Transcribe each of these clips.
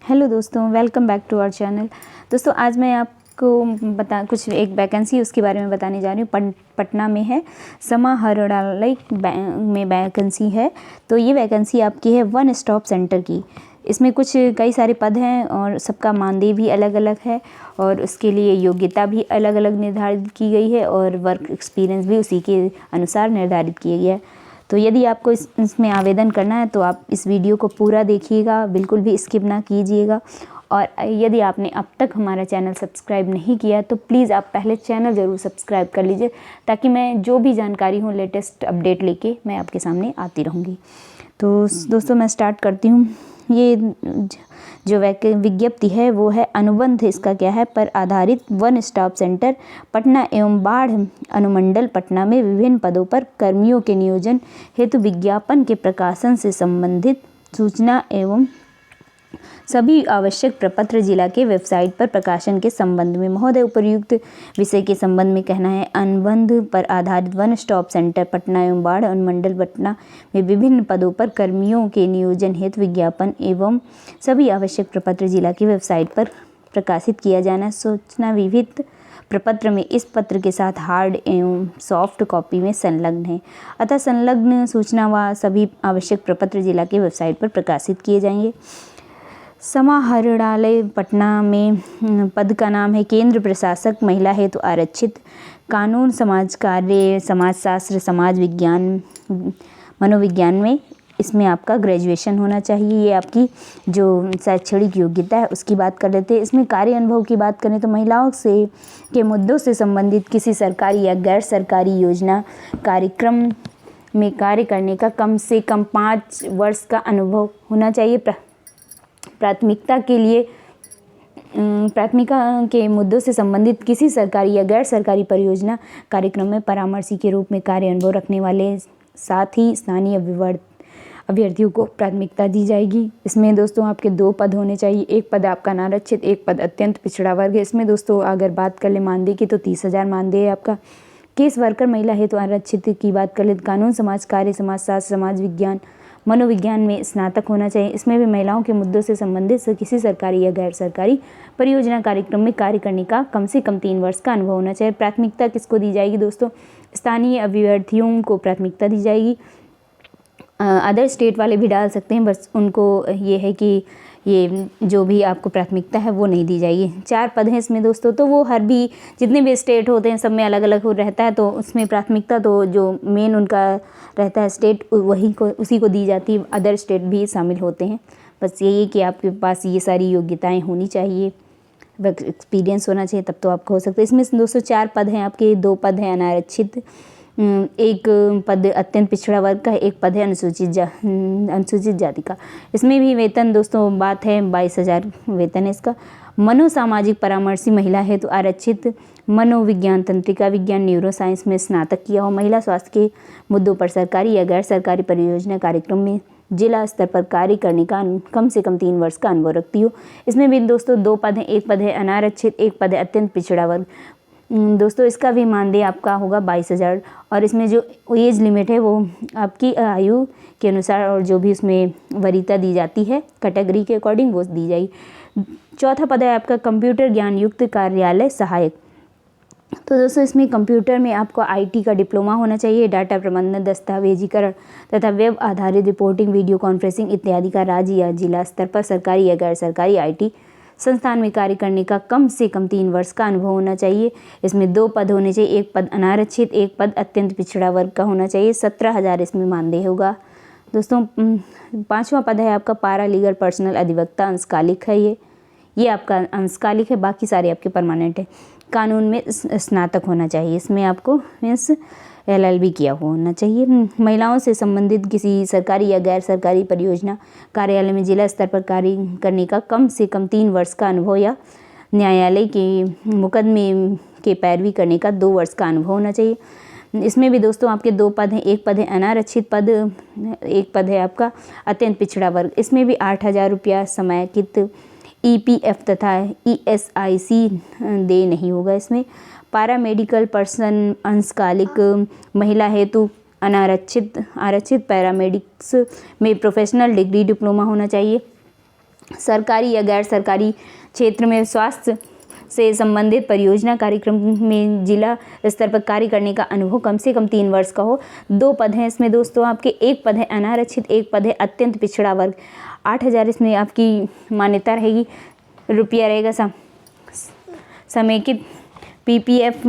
Hello दोस्तों, welcome back to our channel. दोस्तों आज मैं आपको एक वैकेंसी उसके बारे में बताने जा रही हूँ। पटना में है, समाहरणालय में वैकेंसी है। तो ये वैकेंसी आपकी है वन स्टॉप सेंटर की। इसमें कई सारे पद हैं और सबका मानदेय भी अलग अलग है और उसके लिए योग्यता भी अलग अलग निर्धारित की गई है और वर्क एक्सपीरियंस भी उसी के अनुसार निर्धारित किया गया है। तो यदि आपको इसमें आवेदन करना है तो आप इस वीडियो को पूरा देखिएगा, बिल्कुल भी स्किप ना कीजिएगा। और यदि आपने अब तक हमारा चैनल सब्सक्राइब नहीं किया तो प्लीज़ आप पहले चैनल ज़रूर सब्सक्राइब कर लीजिए, ताकि मैं जो भी जानकारी हूँ लेटेस्ट अपडेट लेके मैं आपके सामने आती रहूँगी। तो दोस्तों मैं स्टार्ट करती हूँ। ये जो विज्ञप्ति है वो है अनुबंध, इसका क्या है, पर आधारित वन स्टॉप सेंटर पटना एवं बाढ़ अनुमंडल पटना में विभिन्न पदों पर कर्मियों के नियोजन हेतु विज्ञापन के प्रकाशन से संबंधित सूचना एवं सभी आवश्यक प्रपत्र जिला के वेबसाइट पर प्रकाशन के संबंध में। महोदय, उपर्युक्त विषय के संबंध में कहना है, अनुबंध पर आधारित वन स्टॉप सेंटर पटना एवं बाढ़ अनुमंडल पटना में विभिन्न पदों पर कर्मियों के नियोजन हेतु विज्ञापन एवं सभी आवश्यक प्रपत्र जिला की वेबसाइट पर प्रकाशित किया जाना। सूचना विविध प्रपत्र में इस पत्र के साथ हार्ड एवं सॉफ्ट कॉपी में संलग्न है, अतः संलग्न सूचना व सभी आवश्यक प्रपत्र जिला की वेबसाइट पर प्रकाशित किए जाएंगे। समाहरणालय पटना में पद का नाम है केंद्र प्रशासक, महिला हेतु आरक्षित, कानून, समाज कार्य, समाजशास्त्र, समाज विज्ञान, मनोविज्ञान में इसमें आपका ग्रेजुएशन होना चाहिए। ये आपकी जो शैक्षणिक योग्यता है उसकी बात कर लेते हैं। इसमें कार्य अनुभव की बात करें तो महिलाओं के मुद्दों से संबंधित किसी सरकारी या गैर सरकारी योजना कार्यक्रम में कार्य करने का कम से कम 5 वर्ष का अनुभव होना चाहिए। प्राथमिकता के मुद्दों से संबंधित किसी सरकारी या गैर सरकारी परियोजना कार्यक्रम में परामर्शी के रूप में कार्य अनुभव रखने वाले साथ ही स्थानीय अभ्यर्थियों को प्राथमिकता दी जाएगी। इसमें दोस्तों आपके 2 पद होने चाहिए, एक पद आपका अनारक्षित, एक पद अत्यंत पिछड़ा वर्ग है। इसमें दोस्तों अगर बात कर ले मानदेय की तो 30,000 मानदेय है आपका। केस वर्कर महिला हेतु आरक्षित की बात कर ले, कानून, समाज कार्य, समाजशास्त्र, समाज विज्ञान, मनोविज्ञान में स्नातक होना चाहिए। इसमें भी महिलाओं के मुद्दों से संबंधित किसी सरकारी या गैर सरकारी परियोजना कार्यक्रम में कार्य करने का कम से कम 3 वर्ष का अनुभव होना चाहिए। प्राथमिकता किसको दी जाएगी दोस्तों? स्थानीय अभ्यर्थियों को प्राथमिकता दी जाएगी। अदर स्टेट वाले भी डाल सकते हैं, बस उनको ये है कि ये जो भी आपको प्राथमिकता है वो नहीं दी जाएगी। 4 पद हैं इसमें दोस्तों, तो वो जितने भी स्टेट होते हैं सब में अलग अलग रहता है, तो उसमें प्राथमिकता तो जो मेन उनका रहता है स्टेट उसी को दी जाती है। अदर स्टेट भी शामिल होते हैं। बस यही है कि आपके पास ये सारी योग्यताएं होनी चाहिए, वर्क एक्सपीरियंस होना चाहिए, तब तो आपको हो सकता है। इसमें दोस्तों 4 पद हैं आपके, 2 पद हैं अनारक्षित, एक पद अत्यंत पिछड़ा वर्ग का है, एक पद है अनुसूचित जाति का। इसमें भी वेतन दोस्तों बात है 22,000 वेतन है इसका। मनोसामाजिक परामर्शी महिला है तो आरक्षित, मनोविज्ञान, तंत्रिका विज्ञान, न्यूरो साइंस में स्नातक किया हो, महिला स्वास्थ्य के मुद्दों पर सरकारी या गैर सरकारी परियोजना कार्यक्रम में जिला स्तर पर कार्य करने का कम से कम 3 वर्ष का अनुभव रखती हो। इसमें भी दोस्तों 2 पद हैं, एक पद है अनारक्षित, एक पद है अत्यंत पिछड़ा वर्ग। दोस्तों इसका भी मानदेय आपका होगा 22,000 और इसमें जो एज लिमिट है वो आपकी आयु के अनुसार और जो भी उसमें वरीयता दी जाती है कैटेगरी के अकॉर्डिंग वो दी जाएगी। 4था पद है आपका कंप्यूटर ज्ञान युक्त कार्यालय सहायक। तो दोस्तों इसमें कंप्यूटर में आपको IT का डिप्लोमा होना चाहिए। डाटा प्रबंधन, दस्तावेजीकरण तथा वेब आधारित रिपोर्टिंग, वीडियो कॉन्फ्रेंसिंग इत्यादि का राज्य या जिला स्तर पर सरकारी या गैर सरकारी IT संस्थान में कार्य करने का कम से कम 3 वर्ष का अनुभव होना चाहिए। इसमें 2 पद होने चाहिए, एक पद अनारक्षित, एक पद अत्यंत पिछड़ा वर्ग का होना चाहिए। 17,000 इसमें मानदेय होगा। दोस्तों 5वां पद है आपका पारा लीगल पर्सनल अधिवक्ता, अंशकालिक है ये आपका अंशकालिक है, बाकी सारे आपके परमानेंट है। कानून में स्नातक होना चाहिए, इसमें आपको मीन्स LLB किया हुआ होना चाहिए। महिलाओं से संबंधित किसी सरकारी या गैर सरकारी परियोजना कार्यालय में जिला स्तर पर कार्य करने का कम से कम 3 वर्ष का अनुभव या न्यायालय के मुकदमे के पैरवी करने का 2 वर्ष का अनुभव होना चाहिए। इसमें भी दोस्तों आपके 2 पद हैं, एक पद है अनारक्षित पद, एक पद है आपका अत्यंत पिछड़ा वर्ग। इसमें भी 8,000 रुपया समयकित EPF तथा ESIC दे नहीं होगा। इसमें पैरामेडिकल पर्सन अंशकालिक महिला हेतु आरक्षित पैरामेडिक्स में प्रोफेशनल डिग्री डिप्लोमा होना चाहिए। सरकारी या गैर सरकारी क्षेत्र में स्वास्थ्य से संबंधित परियोजना कार्यक्रम में जिला स्तर पर कार्य करने का अनुभव कम से कम 3 वर्ष का हो। 2 पद हैं इसमें दोस्तों आपके, एक पद है अनारक्षित, एक पद है अत्यंत पिछड़ा वर्ग। 8,000 इसमें आपकी मान्यता रहेगी, रुपया रहेगा समेकित पीपीएफ,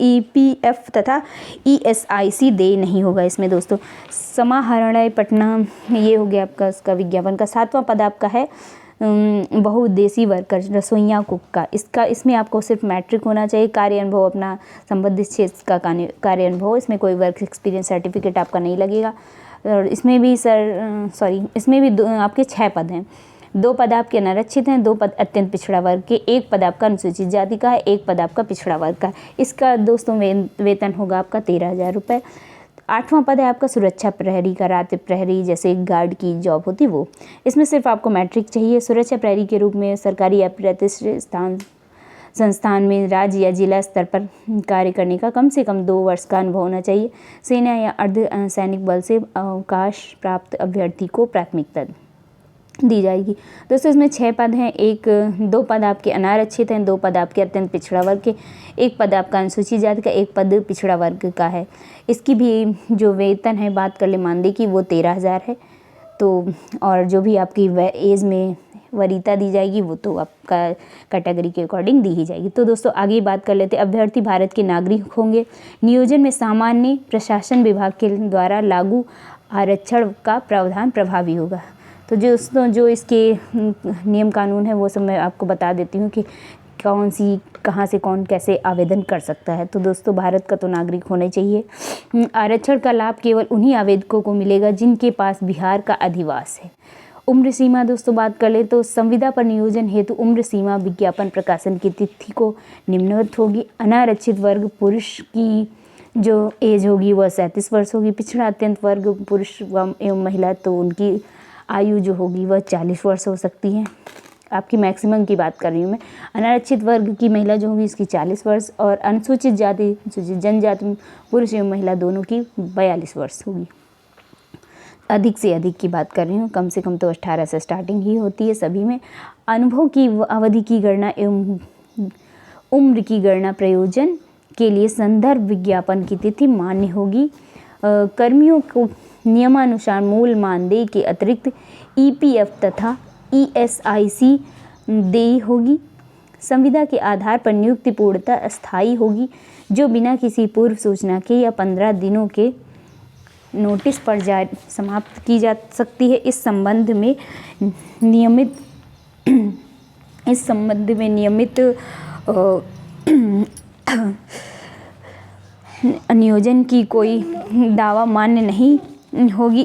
ईपीएफ तथा ईएसआईसी देय नहीं होगा इसमें दोस्तों। समाहरणालय पटना, ये हो गया आपका इसका विज्ञापन का। 7वां पद आपका है बहुउद्देशीय वर्कर, रसोइया कुक का। इसमें आपको सिर्फ मैट्रिक होना चाहिए। कार्य अनुभव अपना संबंधित क्षेत्र का कार्य अनुभव, इसमें कोई वर्क एक्सपीरियंस सर्टिफिकेट आपका नहीं लगेगा। और इसमें भी इसमें भी आपके 6 पद हैं। 2 पद आपके अनारक्षित हैं, 2 पद अत्यंत पिछड़ा वर्ग के, 1 पद आपका अनुसूचित जाति का है, 1 पद आपका पिछड़ा वर्ग का। इसका दोस्तों वेतन होगा आपका 13,000 रुपये। 8वां पद है आपका सुरक्षा प्रहरी का, रात्रि प्रहरी जैसे गार्ड की जॉब होती वो। इसमें सिर्फ आपको मैट्रिक चाहिए। सुरक्षा प्रहरी के रूप में सरकारी या प्रतिष्ठित संस्थान में राज्य या जिला स्तर पर कार्य करने का कम से कम 2 वर्ष का अनुभव होना चाहिए। सेना या अर्ध सैनिक बल से अवकाश प्राप्त अभ्यर्थी को प्राथमिकता दी जाएगी। दोस्तों इसमें 6 पद हैं, 2 पद आपके अनारक्षित हैं, 2 पद आपके अत्यंत पिछड़ा वर्ग के, 1 पद आपका अनुसूचित जाति का, 1 पद पिछड़ा वर्ग का है। इसकी भी जो वेतन है बात कर ले मानदेय की, वो 13,000 है। तो और जो भी आपकी एज में वरीयता दी जाएगी वो तो आपका कैटेगरी के अकॉर्डिंग दी ही जाएगी। तो दोस्तों आगे बात कर लेते हैं। अभ्यर्थी भारत के नागरिक होंगे। नियोजन में सामान्य प्रशासन विभाग के द्वारा लागू आरक्षण का प्रावधान प्रभावी होगा। तो दोस्तों जो इसके नियम कानून है वो सब मैं आपको बता देती हूँ कि कहाँ से कौन कैसे आवेदन कर सकता है। तो दोस्तों भारत का तो नागरिक होना चाहिए। आरक्षण का लाभ केवल उन्हीं आवेदकों को मिलेगा जिनके पास बिहार का अधिवास है। उम्र सीमा दोस्तों बात कर ले तो संविदा पर नियोजन हेतु उम्र सीमा विज्ञापन प्रकाशन की तिथि को निम्नवत होगी। अनारक्षित वर्ग पुरुष की जो एज होगी वह 37 वर्ष होगी। पिछड़ा अत्यंत वर्ग पुरुष एवं महिला तो उनकी आयु जो होगी वह 40 वर्ष हो सकती है। आपकी मैक्सिमम की बात कर रही हूँ मैं। अनारक्षित वर्ग की महिला जो होगी इसकी 40 वर्ष और अनुसूचित जाति जनजाति पुरुष एवं महिला दोनों की 42 वर्ष होगी। अधिक से अधिक की बात कर रही हूँ, कम से कम तो 18 से स्टार्टिंग ही होती है सभी में। अनुभव की अवधि की गणना एवं उम्र की गणना प्रयोजन के लिए संदर्भ विज्ञापन की तिथि मान्य होगी। कर्मियों को नियमानुसार मूल मानदेय के अतिरिक्त ईपीएफ तथा ईएसआईसी देय होगी। संविदा के आधार पर नियुक्ति पूर्णतः अस्थायी होगी, जो बिना किसी पूर्व सूचना के या 15 दिनों के नोटिस पर समाप्त की जा सकती है। इस संबंध में नियमित नियोजन की कोई दावा मान्य नहीं होगी।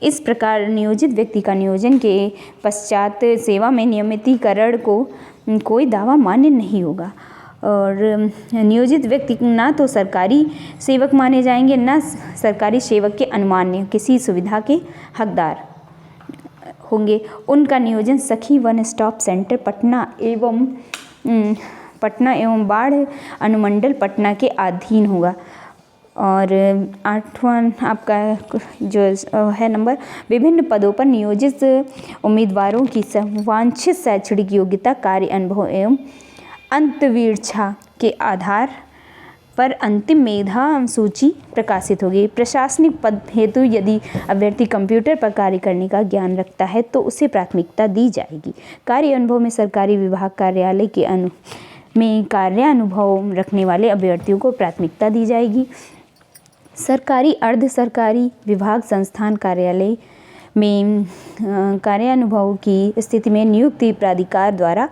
इस प्रकार नियोजित व्यक्ति का नियोजन के पश्चात सेवा में नियमितीकरण को कोई दावा मान्य नहीं होगा और नियोजित व्यक्ति ना तो सरकारी सेवक माने जाएंगे ना सरकारी सेवक के अनुमान्य किसी सुविधा के हकदार होंगे। उनका नियोजन सखी वन स्टॉप सेंटर पटना एवं बाढ़ अनुमंडल पटना के अधीन होगा। और 8वां आपका जो है नंबर, विभिन्न पदों पर नियोजित उम्मीदवारों की वांछित शैक्षणिक योग्यता, कार्य अनुभव एवं अंतर्वीक्षा के आधार पर अंतिम मेधा सूची प्रकाशित होगी। प्रशासनिक पद हेतु यदि अभ्यर्थी कंप्यूटर पर कार्य करने का ज्ञान रखता है तो उसे प्राथमिकता दी जाएगी। कार्य अनुभव में सरकारी विभाग कार्यालय के कार्यानुभव रखने वाले अभ्यर्थियों को प्राथमिकता दी जाएगी। सरकारी अर्ध सरकारी विभाग संस्थान कार्यालय में कार्यानुभव की स्थिति में नियुक्ति प्राधिकार द्वारा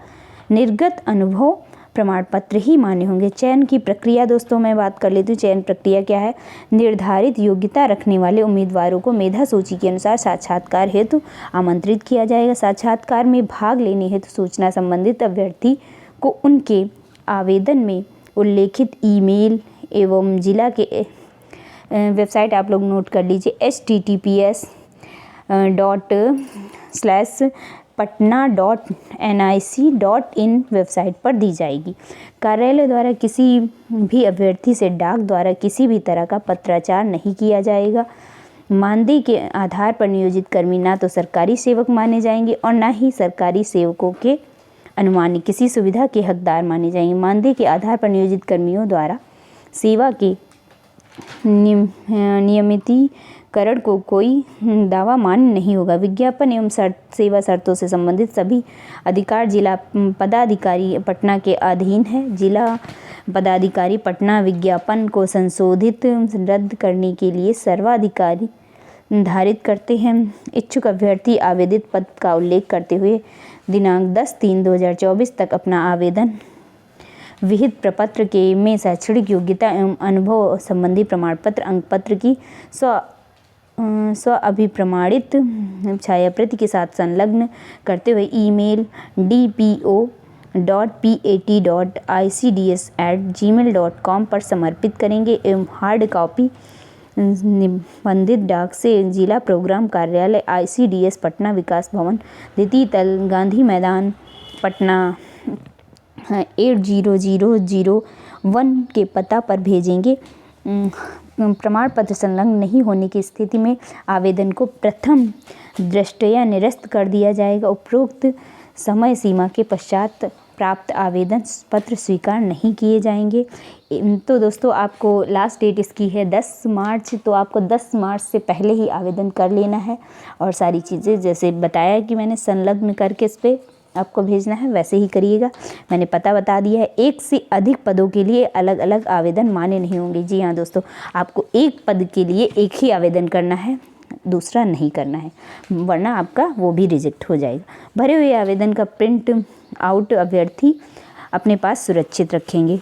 निर्गत अनुभव प्रमाण पत्र ही मान्य होंगे। चयन की प्रक्रिया दोस्तों मैं बात कर लेती हूँ। चयन प्रक्रिया क्या है? निर्धारित योग्यता रखने वाले उम्मीदवारों को मेधा सूची के अनुसार साक्षात्कार हेतु आमंत्रित किया जाएगा। साक्षात्कार में भाग लेने हेतु सूचना संबंधित अभ्यर्थी को उनके आवेदन में उल्लेखित ईमेल एवं जिला के वेबसाइट आप लोग नोट कर लीजिए https://patna.nic.in वेबसाइट पर दी जाएगी। कार्यालय द्वारा किसी भी अभ्यर्थी से डाक द्वारा किसी भी तरह का पत्राचार नहीं किया जाएगा। मानदेय के आधार पर नियोजित कर्मी ना तो सरकारी सेवक माने जाएंगे और ना ही सरकारी सेवकों के अनुमानित किसी सुविधा के हकदार माने जाएंगे। मानदेय के आधार पर नियोजित कर्मियों द्वारा सेवा के नियमितीकरण को कोई दावा मान्य नहीं होगा। विज्ञापन एवं सेवा शर्तों से संबंधित सभी अधिकार जिला पदाधिकारी पटना के अधीन है। जिला पदाधिकारी पटना विज्ञापन को संशोधित रद्द करने के लिए सर्वाधिकारी निर्धारित करते हैं। इच्छुक अभ्यर्थी आवेदित पद का उल्लेख करते हुए दिनांक 10/3/2024 तक अपना आवेदन विहित प्रपत्र के में शैक्षणिक योग्यता एवं अनुभव संबंधी प्रमाण पत्र अंक पत्र की स्व अभिप्रमाणित छायाप्रति के साथ संलग्न करते हुए ईमेल dpo.pat.icds@gmail.com पर समर्पित करेंगे एवं हार्ड कॉपी निबंधित डाक से जिला प्रोग्राम कार्यालय ICDS पटना विकास भवन द्वितीय तल गांधी मैदान पटना 80001 के पता पर भेजेंगे। प्रमाण पत्र संलग्न नहीं होने की स्थिति में आवेदन को प्रथम दृष्टया निरस्त कर दिया जाएगा। उपरोक्त समय सीमा के पश्चात प्राप्त आवेदन पत्र स्वीकार नहीं किए जाएंगे। तो दोस्तों आपको लास्ट डेट इसकी है 10 मार्च, तो आपको 10 मार्च से पहले ही आवेदन कर लेना है और सारी चीज़ें जैसे बताया कि मैंने संलग्न करके इस पर आपको भेजना है वैसे ही करिएगा। मैंने पता बता दिया है। एक से अधिक पदों के लिए अलग अलग आवेदन मान्य नहीं होंगे। जी हाँ दोस्तों, आपको एक पद के लिए एक ही आवेदन करना है, दूसरा नहीं करना है, वरना आपका वो भी रिजेक्ट हो जाएगा। भरे हुए आवेदन का प्रिंट आउट अभ्यर्थी अपने पास सुरक्षित रखेंगे।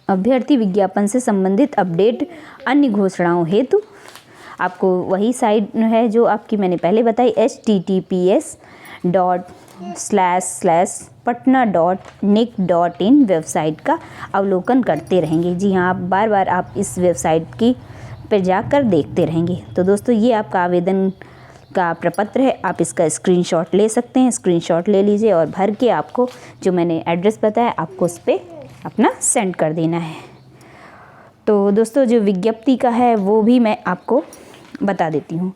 अभ्यर्थी विज्ञापन से संबंधित अपडेट अन्य घोषणाओं हेतु आपको वही साइट है जो आपकी मैंने पहले बताई https://patna.nic.in वेबसाइट का अवलोकन करते रहेंगे। जी हाँ, आप बार बार आप इस वेबसाइट की पर जाकर देखते रहेंगे। तो दोस्तों ये आपका आवेदन का प्रपत्र है, आप इसका स्क्रीनशॉट ले सकते हैं। स्क्रीनशॉट ले लीजिए और भर के आपको जो मैंने एड्रेस बताया आपको उस पर अपना सेंड कर देना है। तो दोस्तों जो विज्ञप्ति का है वो भी मैं आपको बता देती हूँ।